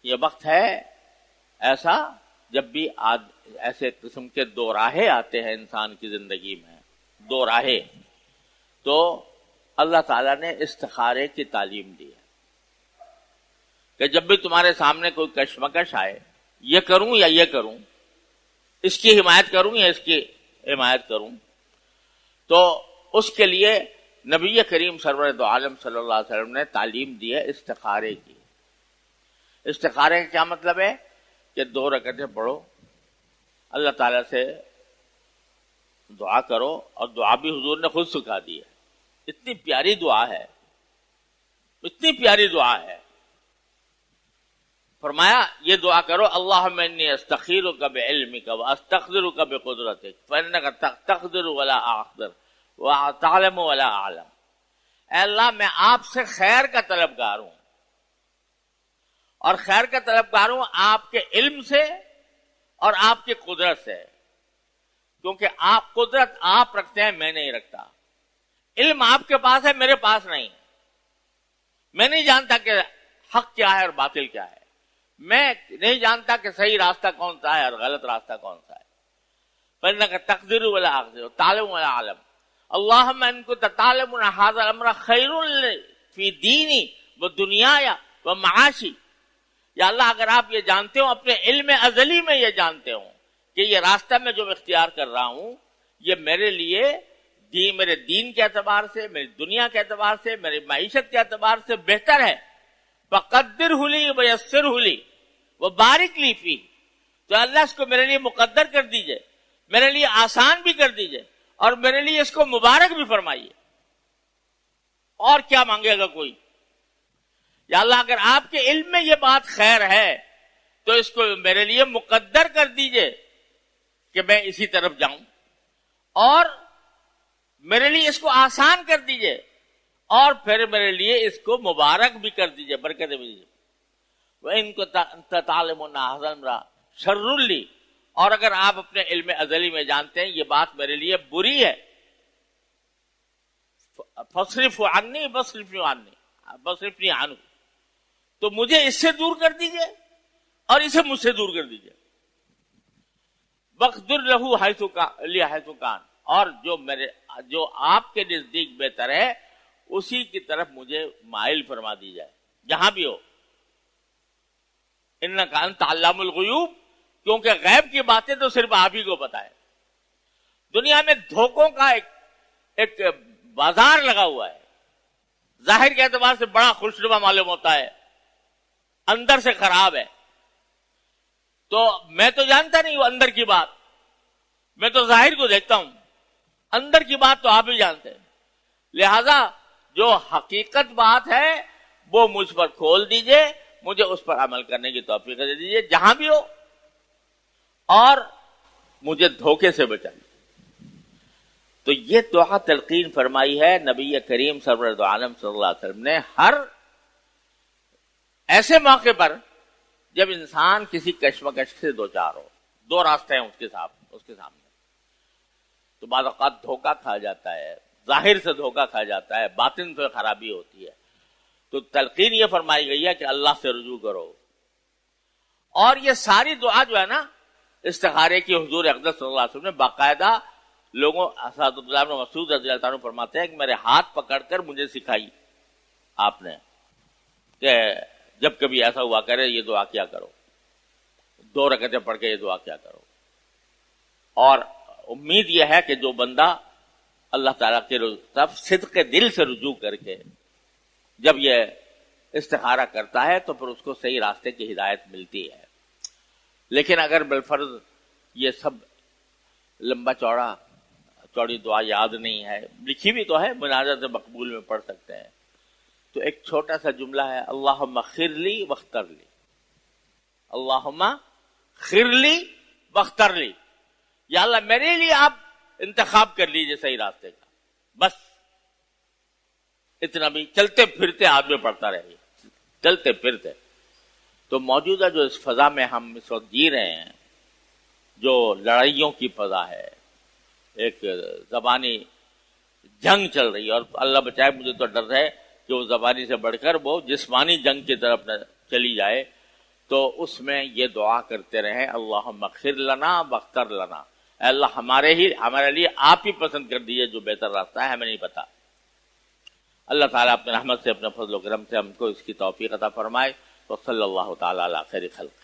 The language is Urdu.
یہ وقت ہے ایسا جب بھی ایسے قسم کے دو راہیں آتے ہیں انسان کی زندگی میں، دو راہیں، تو اللہ تعالیٰ نے استخارے کی تعلیم دی ہے کہ جب بھی تمہارے سامنے کوئی کشمکش آئے، یہ کروں یا یہ کروں، اس کی حمایت کروں یا اس کی حمایت کروں، تو اس کے لیے نبی کریم سرور دو عالم صلی اللہ علیہ وسلم نے تعلیم دی ہے استخارے کی۔ استخارے کا کیا مطلب ہے؟ کہ 2 رکعتیں پڑھو، اللہ تعالیٰ سے دعا کرو، اور دعا بھی حضور نے خود سکھا دی ہے۔ اتنی پیاری دعا ہے، اتنی پیاری دعا ہے۔ فرمایا یہ دعا کرو، اللہم انی استخیرک بعلمک واستقدرک بقدرتک فانک تقدر ولا اقدر وتعلم ولا اعلم۔ اے اللہ میں آپ سے خیر کا طلبگار ہوں، اور خیر کا طلبگار ہوں آپ کے علم سے اور آپ کی قدرت سے، کیونکہ آپ قدرت آپ رکھتے ہیں، میں نہیں رکھتا۔ علم آپ کے پاس ہے، میرے پاس نہیں۔ میں نہیں جانتا کہ حق کیا ہے اور باطل کیا ہے، میں نہیں جانتا کہ صحیح راستہ کون سا ہے اور غلط راستہ کون سا ہے۔ فإنك تقدر ولا أقدر تعلم ولا أعلم اللهم إن كنت تعلم أن هذا الأمر خير لي في ديني ودنياي ومعاشي۔ یا اللہ اگر آپ یہ جانتے ہو، اپنے علم ازلی میں یہ جانتے ہو کہ یہ راستہ میں جو اختیار کر رہا ہوں یہ میرے لیے میرے دین کے اعتبار سے، میری دنیا کے اعتبار سے، میری معیشت کے اعتبار سے بہتر ہے، فقدرہ لی ویسرہ لی وبارک لی فیہ، تو اللہ اس کو میرے لیے مقدر کر دیجئے، میرے لیے آسان بھی کر دیجئے، اور میرے لیے اس کو مبارک بھی فرمائیے۔ اور کیا مانگے گا کوئی؟ یا اللہ اگر آپ کے علم میں یہ بات خیر ہے تو اس کو میرے لیے مقدر کر دیجئے کہ میں اسی طرف جاؤں، اور میرے لیے اس کو آسان کر دیجئے، اور پھر میرے لیے اس کو مبارک بھی کر دیجئے، برکت بھی دیجئے۔ وَإِن كُنتَ تَعْلَمُ أَنَّ هَذَا الْأَمْرَ شَرٌّ لِّي، اور اگر آپ اپنے علم ازلی میں جانتے ہیں یہ بات میرے لیے بری ہے، فَاصْرِفْهُ عَنِّي وَاصْرِفْنِي عَنْهُ، تو مجھے اس سے دور کر دیجئے اور اسے مجھ سے دور کر دیجئے۔ وَاقْدُرْ لَهُ حَيْثُ كَانَ، اور جو آپ کے نزدیک بہتر ہے اسی کی طرف مجھے مائل فرما دی جائے، جہاں بھی ہو۔ اِنَّكَ أَنْتَ عَلَّامُ الْغُیُوب، کیونکہ غیب کی باتیں تو صرف آپ ہی کو پتہ ہے۔ دنیا میں دھوکوں کا ایک بازار لگا ہوا ہے، ظاہر کے اعتبار سے بڑا خوشنما معلوم ہوتا ہے، اندر سے خراب ہے۔ تو میں تو جانتا نہیں وہ اندر کی بات، میں تو ظاہر کو دیکھتا ہوں، اندر کی بات تو آپ ہی جانتے ہیں۔ لہذا جو حقیقت بات ہے وہ مجھ پر کھول دیجئے، مجھے اس پر عمل کرنے کی توفیق دے دیجئے جہاں بھی ہو، اور مجھے دھوکے سے بچائیے۔ تو یہ دعا تلقین فرمائی ہے نبی کریم سرور دو عالم صلی اللہ علیہ وسلم نے ہر ایسے موقع پر جب انسان کسی کشمکش سے دوچار ہو، 2 راستے ہیں اس کے سامنے، تو بعض اوقات دھوکہ کھا جاتا ہے، ظاہر سے دھوکہ کھا جاتا ہے، باطن سے خرابی ہوتی ہے، تو تلقین یہ فرمائی گئی ہے کہ اللہ سے رجوع کرو۔ اور یہ ساری دعا جو ہے نا استخارے کی، حضور اقدس صلی اللہ علیہ وسلم نے باقاعدہ لوگوں، اسد اللہ بن مسعود رضی اللہ عنہ فرماتے ہیں کہ میرے ہاتھ پکڑ کر مجھے سکھائی آپ نے کہ جب کبھی ایسا ہوا کرے یہ دعا کیا کرو، 2 رکعتیں پڑھ کے یہ دعا کیا کرو۔ اور امید یہ ہے کہ جو بندہ اللہ تعالیٰ کے طرف صدق دل سے رجوع کر کے جب یہ استخارہ کرتا ہے تو پھر اس کو صحیح راستے کی ہدایت ملتی ہے۔ لیکن اگر بالفرض یہ سب لمبا چوڑی دعا یاد نہیں ہے، لکھی بھی تو ہے، مناجات مقبول میں پڑھ سکتے ہیں، تو ایک چھوٹا سا جملہ ہے، اللہم خر لی واختر لی، اللہم خر لی واختر لی، یا اللہ میرے لیے آپ انتخاب کر لیجئے صحیح راستے کا، بس اتنا بھی چلتے پھرتے آدمی پڑھتا رہے، چلتے پھرتے۔ تو موجودہ جو اس فضا میں ہم اس وقت جی رہے ہیں، جو لڑائیوں کی فضا ہے، ایک زبانی جنگ چل رہی ہے، اور اللہ بچائے مجھے تو ڈر ہے کہ وہ زبانی سے بڑھ کر وہ جسمانی جنگ کی طرف نہ چلی جائے، تو اس میں یہ دعا کرتے رہیں اللہم اغفر لنا واختر لنا، اے اللہ ہمارے لیے آپ ہی پسند کر دیجیے جو بہتر راستہ ہے، ہمیں نہیں پتا۔ اللہ تعالیٰ اپنے رحمت سے اپنے فضل و کرم سے ہم کو اس کی توفیق عطا فرمائے۔ وصلی اللہ تعالیٰ علی خیر خلق۔